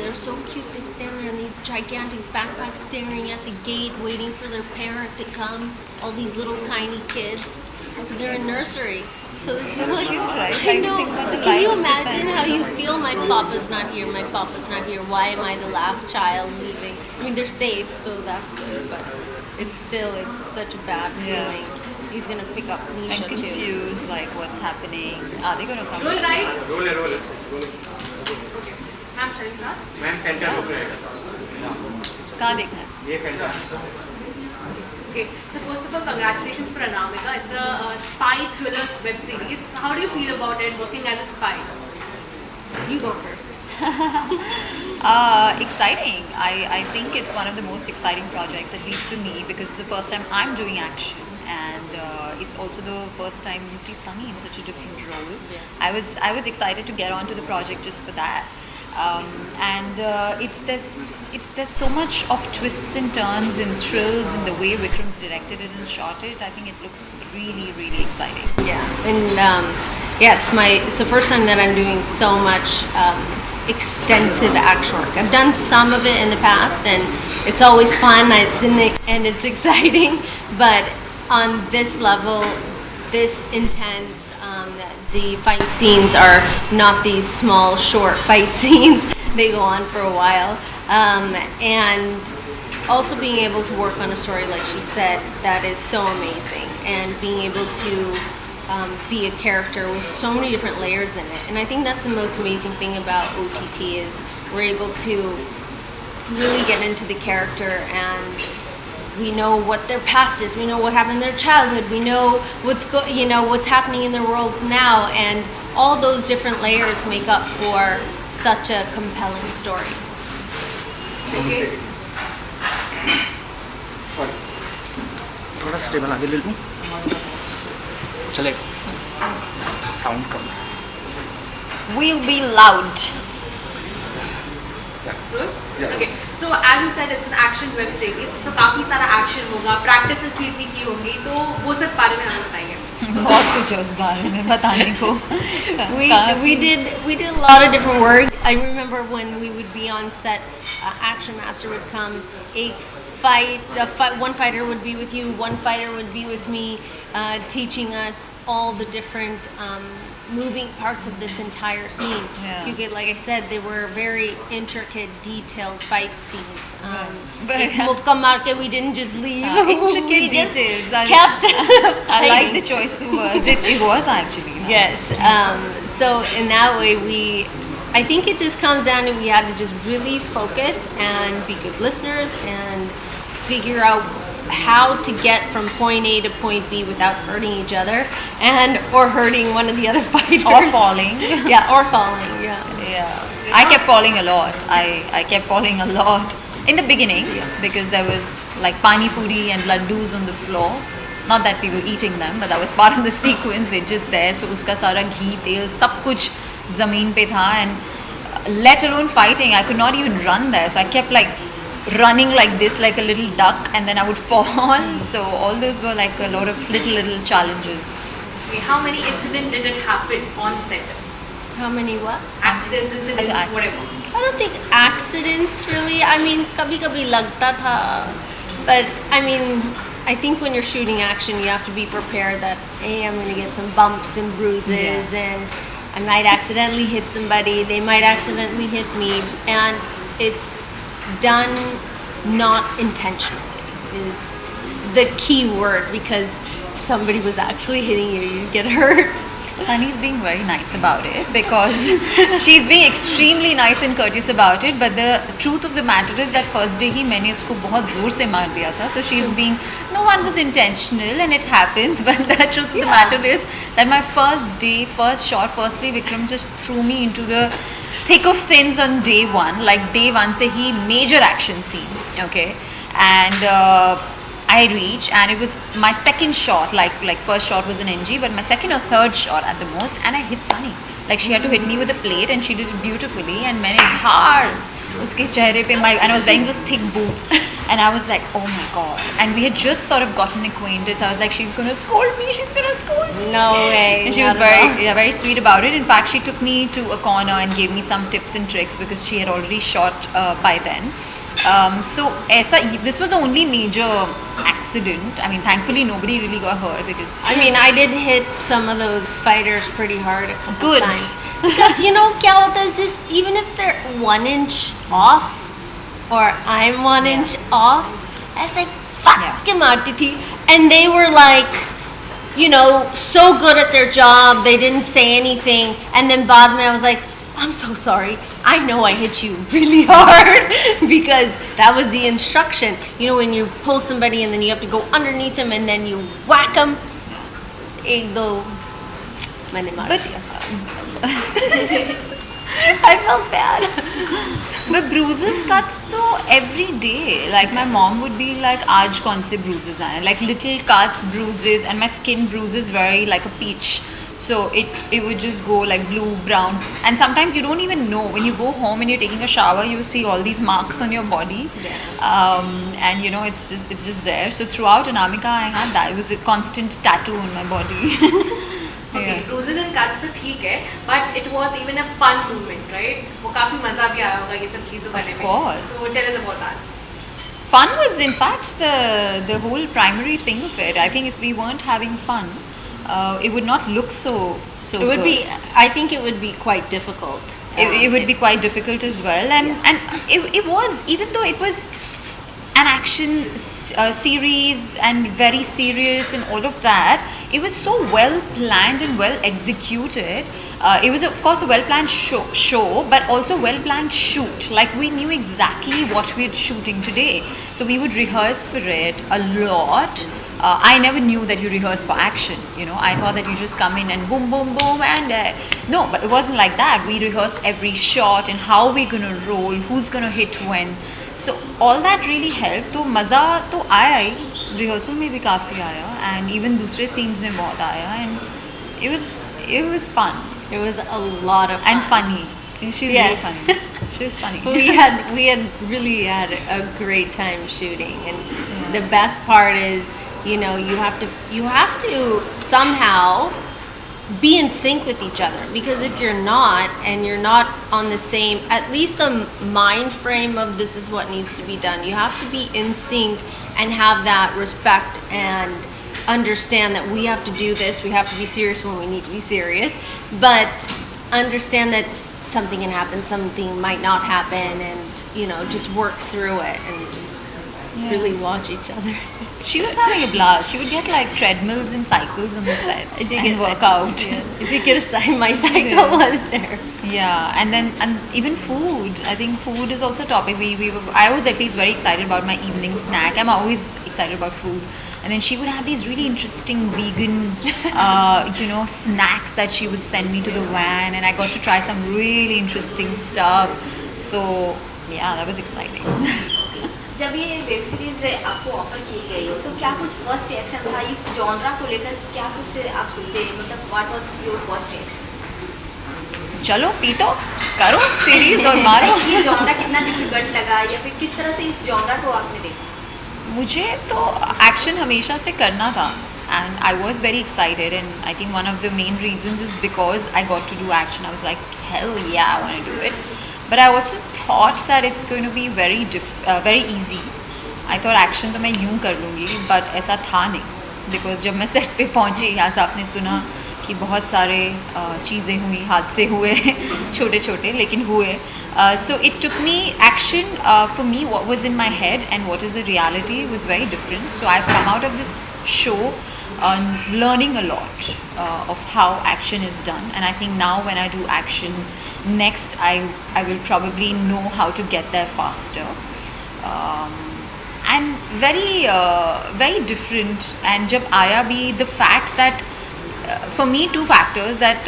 they're so cute. They stand there in these gigantic backpacks staring at the gate, waiting for their parent to come. All these little tiny kids, because they're in nursery. So this is like, cute, right? I know. Think about the Can you lives that imagine how you feel? My papa's not here. My papa's not here. Why am I the last child leaving? I mean, they're safe, so that's good. But it's such a bad feeling. He's gonna pick up Nisha I'm too. confused, like what's happening. Are they gonna come? Roll guys. Roll है Okay. I'm sorry, sir. Ma'am centre रुक रहेगा कहाँ देखना है? ये centre Okay. So first of all, congratulations for Anamika. It's a spy thriller web series. So how do you feel about it, working as a spy? You go first. Exciting. I think it's one of the most exciting projects, at least for me, because it's the first time I'm doing action, and it's also the first time you see Sunny in such a different role. Yeah. I was excited to get onto the project just for that. There's so much of twists and turns and thrills in the way Vikram's directed it and shot it. I think it looks really, really exciting. Yeah, and it's the first time that I'm doing so much extensive action work. I've done some of it in the past, and it's always fun. And it's exciting, but on this level, this intense, the fight scenes are not these small, short fight scenes. They go on for a while, and also being able to work on a story, like she said, that is so amazing, and being able to be a character with so many different layers in it. And I think that's the most amazing thing about OTT is we're able to really get into the character, and we know what their past is, we know what happened in their childhood, we know what's happening in their world now, and all those different layers make up for such a compelling story. Okay. थोड़ा stable आगे ले लूँ चले sound come We'll be loud. Good? Yeah. Okay. So as you said, it's an action web series. So काफी सारा action होगा, practices भी इतनी की होंगी, तो वो सब बारे में हमें बताइए. बहुत कुछ है उस बारे में बताने को. We did a lot of different work. I remember when we would be on set, Action Master would come, one fighter would be with you, one fighter would be with me, teaching us all the different moving parts of this entire scene. Yeah. You get, like I said, they were very intricate, detailed fight scenes. But- Mukka maar ke, we didn't just leave. Intricate We just details. kept I like fighting. the choice of words. It was actually. Yes. So in that way, I think it just comes down to we had to just really focus and be good listeners and figure out how to get from point A to point B without hurting each other or hurting one of the other fighters. Or falling. Yeah, or falling. Yeah. Yeah. I kept falling a lot. I kept falling a lot in the beginning because there was like pani puri and laddus on the floor. Not that we were eating them, but that was part of the sequence. They're just there. So uska sara ghee, tel, sab kuch zameen pe tha, and let alone fighting, I could not even run there. So I kept like running like this, like a little duck, and then I would fall. So all those were like a lot of little challenges. Okay. How many incidents did it happen on set? How many what? Accidents, incidents, Accident. whatever. I don't think accidents really. I mean, kabhi lagta tha. But I mean, I think when you're shooting action, you have to be prepared that, hey, I'm going to get some bumps and bruises, and I might accidentally hit somebody. They might accidentally hit me, and it's done not intentionally is the key word, because if somebody was actually hitting you, you'd get hurt. Sunny's being very nice about it because she's being extremely nice and courteous about it, but the truth of the matter is that first day ही मैंने उसको बहुत जोर से मार दिया था, so she's being, no one was intentional and it happens, but the truth of the matter is that my first shot, firstly Vikram just threw me into the thick of things on day one, like day one से ही major action scene, okay, and I reached, and it was my second shot, like first shot was an NG, but my second or third shot at the most, and I hit Sunny. Like she had to hit me with a plate and she did it beautifully. And मैंने धार उसके चेहरे पे and I was wearing those thick boots and I was like, oh my god. And we had just sort of gotten acquainted. So I was like, she's gonna scold me. She's gonna scold me. No way. And she was very sweet about it. In fact, she took me to a corner and gave me some tips and tricks because she had already shot by then. So this was the only major accident. I mean, thankfully nobody really got hurt because I mean, I did hit some of those fighters pretty hard a couple Good. times. Because you know, क्या होता है is even if they're 1 inch off or I'm 1 inch off, ऐसे fuck के मारती थी, and they were like, you know, so good at their job, they didn't say anything, and then बाद में I was like, I'm so sorry. I know I hit you really hard because that was the instruction. You know, when you pull somebody and then you have to go underneath them and then you whack them. एक दो मैंने मार दिया. I felt bad. But bruises, cuts, so every day. Like my mom would be like, "Aaj kaun se bruises aaye?" Like little cuts, bruises, and my skin bruises very like a peach. So it would just go like blue, brown, and sometimes you don't even know when you go home and you're taking a shower. You see all these marks on your body, and you know it's just there. So throughout Anamika, I had that. It was a constant tattoo on my body. Okay, bruises and cuts तो ठीक है, but it was even a fun movement, right? वो काफी मजा भी आया होगा ये सब चीजों करने में. Of course. So tell us about that. Fun was in fact the whole primary thing of it. I think if we weren't having fun, it would not look so It would good. be. I think it would be quite difficult. It would be quite difficult as well, and it was, even though it was an action series and very serious and all of that, it was so well planned and well executed. It was of course a well planned show, but also well planned shoot. Like we knew exactly what we were shooting today, so we would rehearse for it a lot. I never knew that you rehearse for action. You know, I thought that you just come in and boom, boom, boom, and no, but it wasn't like that. We rehearsed every shot and how we're gonna roll, who's gonna hit when. So all that really helped. तो मज़ा तो आया ही, rehearsal में भी काफ़ी आया, and even दूसरे scenes में बहुत आया, and it was fun. It was a lot of fun. And funny. She's Yeah. really funny. She was funny. we had really had a great time shooting, and the best part is, you know, you have to somehow be in sync with each other, because if you're not, and you're not on the same, at least the mind frame of this is what needs to be done, you have to be in sync and have that respect and understand that we have to do this, we have to be serious when we need to be serious, but understand that something can happen, something might not happen, and you know, just work through it and really watch each other. She was having a blast. She would get like treadmills and cycles on the set and work out. Yeah. If you get a side, my cycle was there. Yeah, and even food. I think food is also a topic. I was at least very excited about my evening snack. I'm always excited about food. And then she would have these really interesting vegan, snacks that she would send me to the van, and I got to try some really interesting stuff. So yeah, that was exciting. जब ये web series आपको offer की गई, सो क्या कुछ first reaction था इस genre को लेकर? क्या कुछ आप सोचे, मतलब what was your first reaction? चलो पीटो, करो सीरीज और मारो. ये जॉनरा कितना डिफिकल्ट लगा, या फिर किस तरह से इस जॉनरा को आपने देखा? मुझे तो एक्शन हमेशा से करना था, and I was very excited, and I think one of the main reasons is because I got to do action. I was like, hell yeah, I want to do it. But I also thought that it's going to be very easy. I thought action तो मैं यूं कर लूँगी, but ऐसा था नहीं, because जब मैं सेट पे पहुँची, यहाँ से आपने सुना कि बहुत सारे चीज़ें हुई, हादसे हुए छोटे छोटे, लेकिन हुए. So it took me action, for me what was in my head and what is the reality was very different. So I've come out of this show learning a lot of how action is done, and I think now when I do action next, I will probably know how to get there faster, and very different. And jab aaya bhi, the fact that for me, two factors, that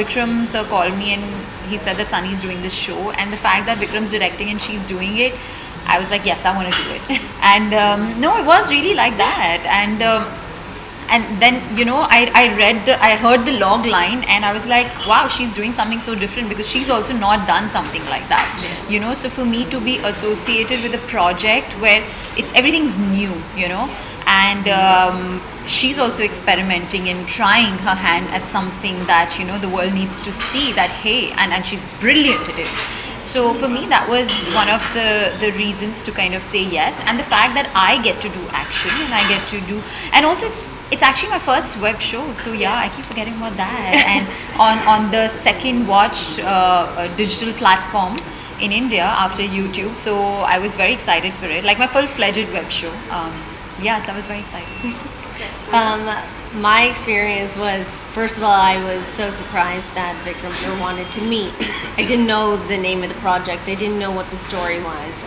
Vikram sir called me and he said that Sunny is doing this show, and the fact that Vikram's directing and she's doing it, I was like, yes, I want to do it. And no, it was really like that. And and then I heard the log line, and I was like, wow, she's doing something so different, because she's also not done something like that. So for me to be associated with a project where everything's new, and she's also experimenting and trying her hand at something that the world needs to see, that hey, and she's brilliant at it. So for me, that was one of the reasons to kind of say yes. And the fact that I get to do action, and I get to do, and also it's actually my first web show. So yeah, I keep forgetting about that. And on the second watched digital platform in India after YouTube. So I was very excited for it, like my full-fledged web show. Yes, I was very excited. My experience was, first of all, I was so surprised that Vikram sir wanted to meet. I didn't know the name of the project. I didn't know what the story was.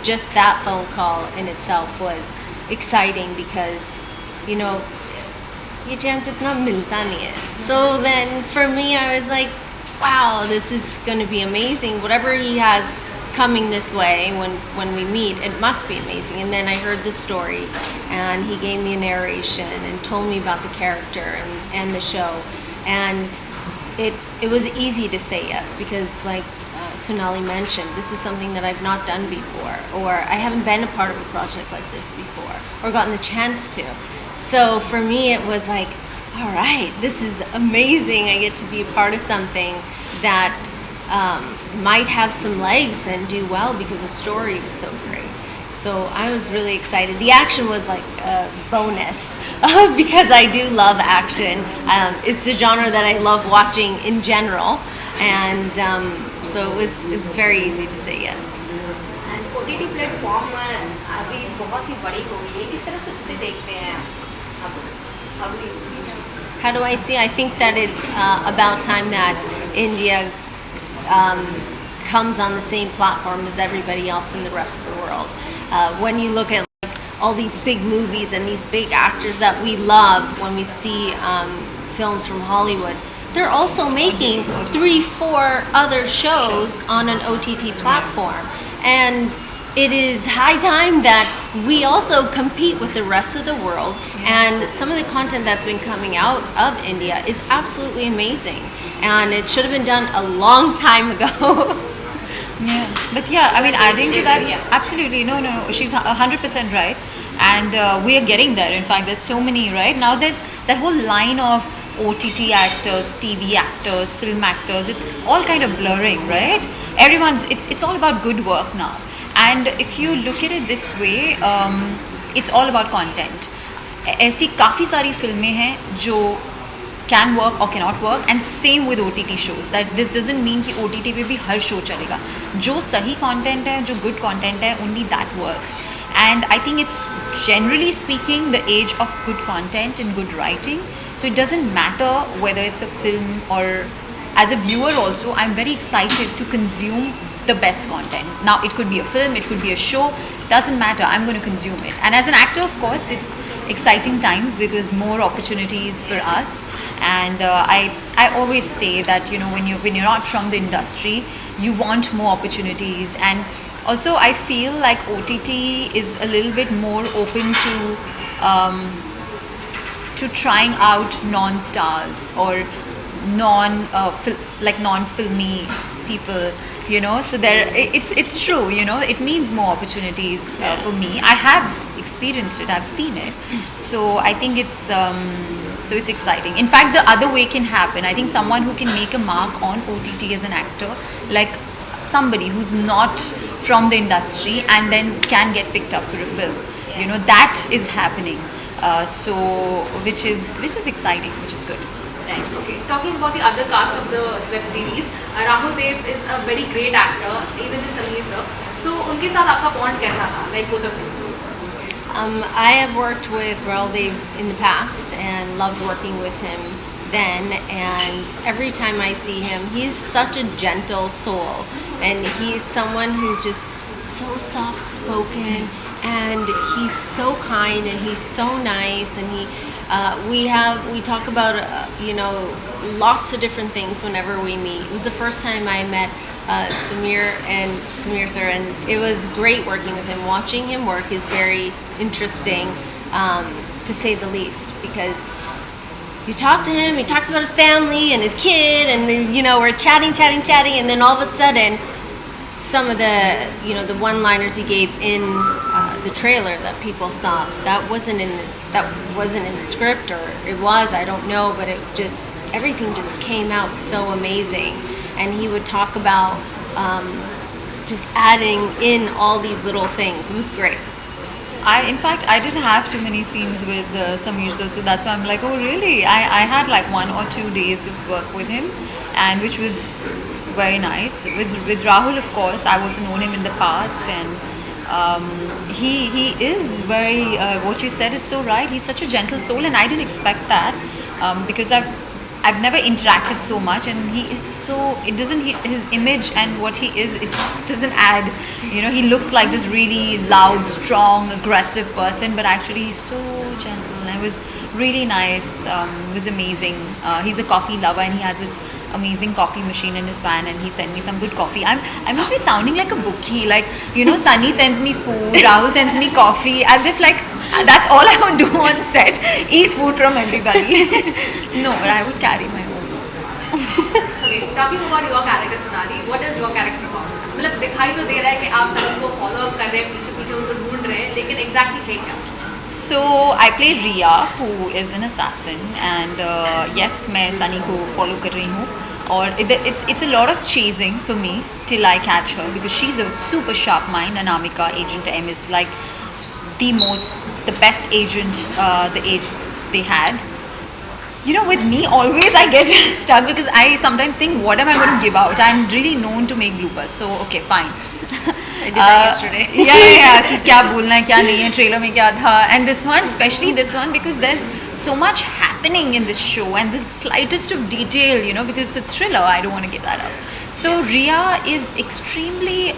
Just that phone call in itself was exciting, because ये chance इतना मिलता नहीं है. So then for me, I was like, wow, this is going to be amazing. Whatever he has coming this way when we meet, it must be amazing. And then I heard the story, and he gave me a narration and told me about the character and the show, and it was easy to say yes, because like Sonnalli mentioned, this is something that I've not done before, or I haven't been a part of a project like this before, or gotten the chance to. So for me, it was like, all right, this is amazing. I get to be a part of something that might have some legs and do well, because the story was so great. So I was really excited. The action was like a bonus because I do love action. It's the genre that I love watching in general, and so it was very easy to say yes. And OTT platform अभी बहुत ही बड़ी हो गई है. किस तरह से उसे देखते हैं आप? How do you see it? How do I see? I think that it's about time that India comes on the same platform as everybody else in the rest of the world. When you look at like all these big movies and these big actors that we love when we see films from Hollywood, they're also making 3-4 other shows on an OTT platform. And it is high time that we also compete with the rest of the world. And some of the content that's been coming out of India is absolutely amazing. And it should have been done a long time ago. Yeah, but yeah, I mean, adding to that, absolutely, no, she's 100% right, and we are getting there. In fact, there's so many, right? Now there's that whole line of OTT actors, TV actors, film actors. It's all kind of blurring, right? It's all about good work now. And if you look at it this way, it's all about content. ऐसी काफ़ी सारी फिल्में हैं जो can work or cannot work, and same with OTT shows. That this doesn't mean कि OTT पे भी हर show चलेगा. जो सही content है, जो good content है, only that works. And I think it's generally speaking the age of good content and good writing. So it doesn't matter whether it's a film, or as a viewer also, I'm very excited to consume the best content. Now it could be a film, it could be a show, doesn't matter, I'm going to consume it. And as an actor, of course, it's exciting times because more opportunities for us. And I always say that when you're not from the industry, you want more opportunities. And also I feel like OTT is a little bit more open to trying out non-stars or non-filmy people. So it's true, it means more opportunities for me. I have experienced it, I've seen it. So I think it's exciting. In fact, the other way can happen. I think someone who can make a mark on OTT as an actor, like somebody who's not from the industry and then can get picked up for a film. That is happening. Which is exciting, which is good. Right. Okay. Talking about the other cast of the web series, Rahul Dev is a very great actor, even the Sameer sir. So, उनके साथ आपका bond कैसा था? Like both of you. I have worked with Rahul Dev in the past and loved working with him then. And every time I see him, he's such a gentle soul, and he's someone who's just so soft-spoken, and he's so kind, and he's so nice, and we talk about lots of different things whenever we meet. It was the first time I met Sameer sir, and it was great working with him. Watching him work is very interesting. to say the least, because you talk to him, he talks about his family and his kid, and then, we're chatting, and then all of a sudden, some of the, the one-liners he gave in the trailer that people saw, that wasn't in the script, or it was, I don't know, but everything just came out so amazing. And he would talk about just adding in all these little things. It was great. In fact, I didn't have too many scenes with Sameer sir, so that's why I'm like, oh really? I had like 1 or 2 days of work with him, and which was very nice. With Rahul, of course, I've also known him in the past, and he is very. What you said is so right. He's such a gentle soul, and I didn't expect that because I've never interacted so much, and he is so, his image and what he is, it just doesn't add, he looks like this really loud, strong, aggressive person, but actually he's so gentle, and it was really nice. It was amazing. He's a coffee lover, and he has this amazing coffee machine in his van, and he sent me some good coffee. I must be sounding like a bookie, like, Sunny sends me food, Rahul sends me coffee, as if like, that's all I would do on set, eat food from everybody. No, but I would carry my own books. Okay, talking about your character, Sonnalli, what is your character about? मतलब दिखाई तो दे रहा है कि आप सनी को follow up कर रहे हैं, पीछे उनको ढूंढ रहे हैं, लेकिन exactly है क्या? So I play Riya, who is an assassin, and yes, मैं Sunny को follow कर रही हूँ. Or it's a lot of chasing for me till I catch her, because she's a super sharp mind. Anamika, Agent M, is like the best agent the age they had. With me always I get stuck, because I sometimes think, what am I going to give out? I'm really known to make bloopers, so okay, fine. I did that yesterday. Yeah, कि क्या बोलना है क्या नहीं है, trailer में क्या था, and this one, especially this one, because there's so much happening in this show, and the slightest of detail, because it's a thriller, I don't want to give that up. So Riya is extremely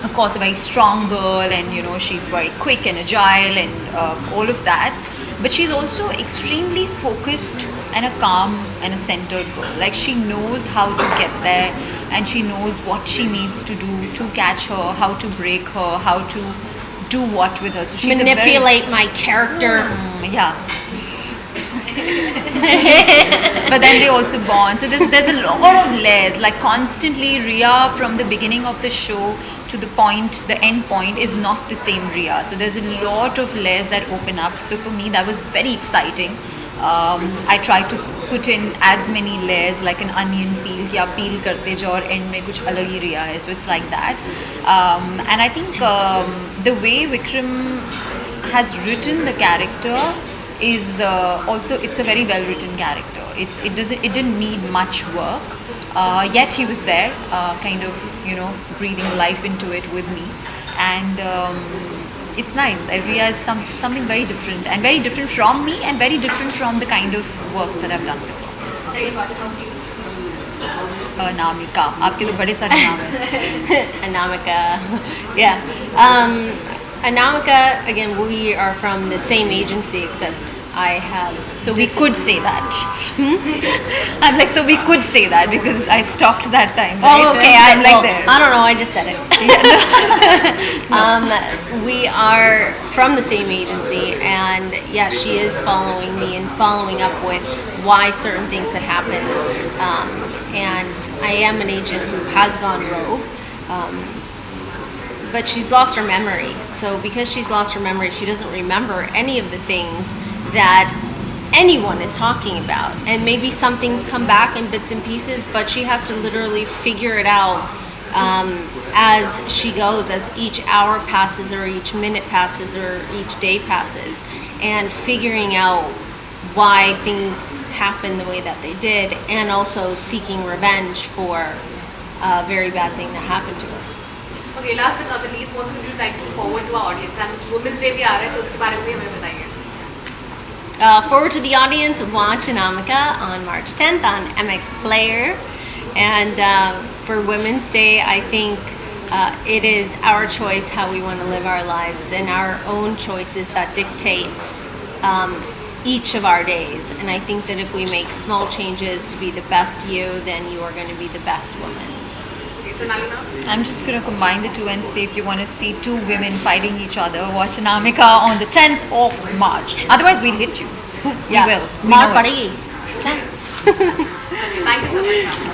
of course a very strong girl, and she's very quick and agile and all of that, but she's also extremely focused and a calm and a centered girl. Like, she knows how to get there, and she knows what she needs to do to catch her, how to break her, how to do what with her. So she's manipulate my character. Yeah. But then they also bond. So there's a lot of layers. Like, constantly, Riya from the beginning of the show to the end point is not the same Riya. So there's a lot of layers that open up. So for me, that was very exciting. I tried to put in as many layers like an onion peel, या peel करते जाओ और end में कुछ अलग ही Riya है. So it's like that. And I think the way Vikram has written the character is also, it's a very well written character. It didn't need much work, yet he was there, kind of breathing life into it with me, and it's nice. Riya is something very different, and very different from me, and very different from the kind of work that I've done before. Anamika, आपके तो बड़े सारे नाम हैं. Anamika, yeah. Anamika, again, we are from the same agency, except I have... So we could say that. I'm like, so we could say that, because I stopped that time, right? Oh, okay. I'm like there. I don't know, I just said it. We are from the same agency, and yeah, she is following me and following up with why certain things had happened. And I am an agent who has gone rogue. But she's lost her memory. So because she's lost her memory, she doesn't remember any of the things that anyone is talking about. And maybe some things come back in bits and pieces, but she has to literally figure it out as she goes, as each hour passes, or each minute passes, or each day passes, and figuring out why things happened the way that they did, and also seeking revenge for a very bad thing that happened to her. Okay, last but not the least, what would you like to forward to our audience? And Women's Day भी आ रहा है, तो उसके बारे में भी हमें बताइए. Forward to the audience, watch Anamika on March 10th on MX Player. And for Women's Day, I think it is our choice how we want to live our lives, and our own choices that dictate each of our days. And I think that if we make small changes to be the best you, then you are going to be the best woman. Okay, Sonnalli ma'am? I'm just going to combine the two and say if you want to see two women fighting each other, watch Anamika on the 10th of March. Otherwise, we'll hit you. Yeah. We will. We मार know it. पड़ेगी. Okay, thank you so much ma'am.